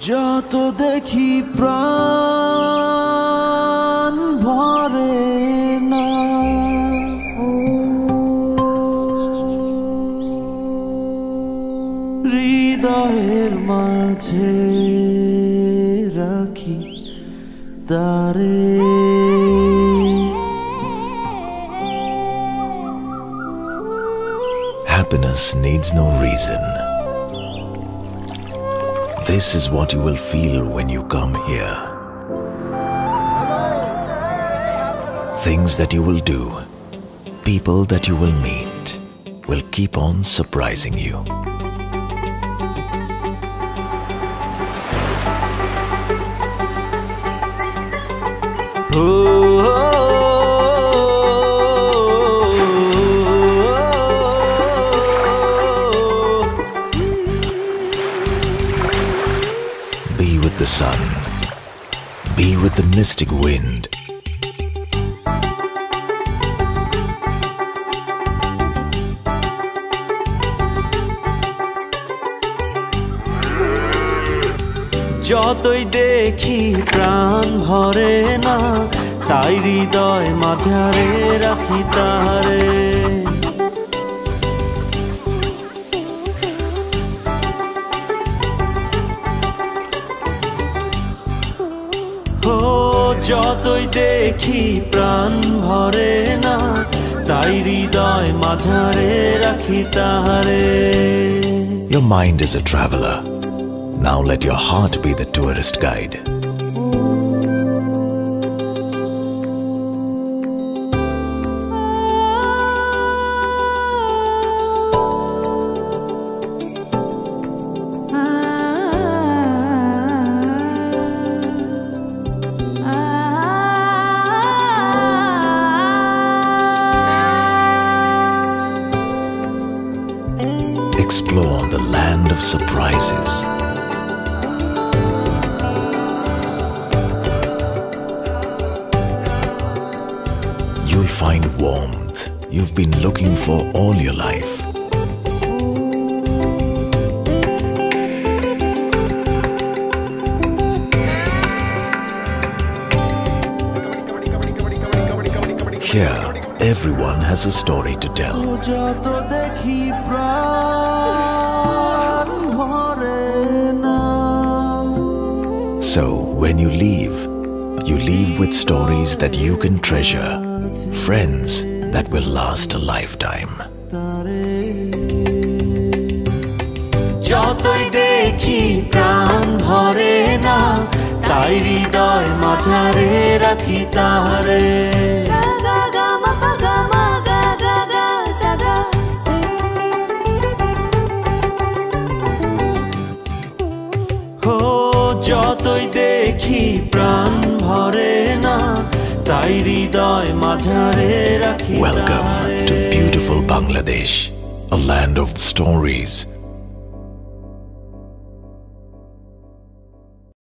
যত দেখি প্রাণ ভরে না, হৃদয়ের মাঝে রাখি তারে। Happiness needs no reason. This is what you will feel when you come here. Things that you will do, people that you will meet, will keep on surprising you. Be with the sun, be with the mystic wind. যতই দেখি প্রাণ ভরে না, তাই হৃদয় মাঝারে রাখি তারে। ও যতই দেখি প্রাণ ভরে না, তাই হৃদয় মাঝারে রাখি তারে। Your mind is a traveler. Now let your heart be the tourist guide. Explore the land of surprises. You'll find warmth you've been looking for all your life. Here, everyone has a story to tell. So, when you leave with stories that you can treasure, friends that will last a lifetime. যতই দেখি প্রাণ ভরে না, তাই হৃদয় মাঝারে রাখি তারে। ও যতই দেখি প্রাণ ভরে না, তাই হৃদয় মাঝারে রাখি তারে। Welcome to beautiful Bangladesh, a land of stories,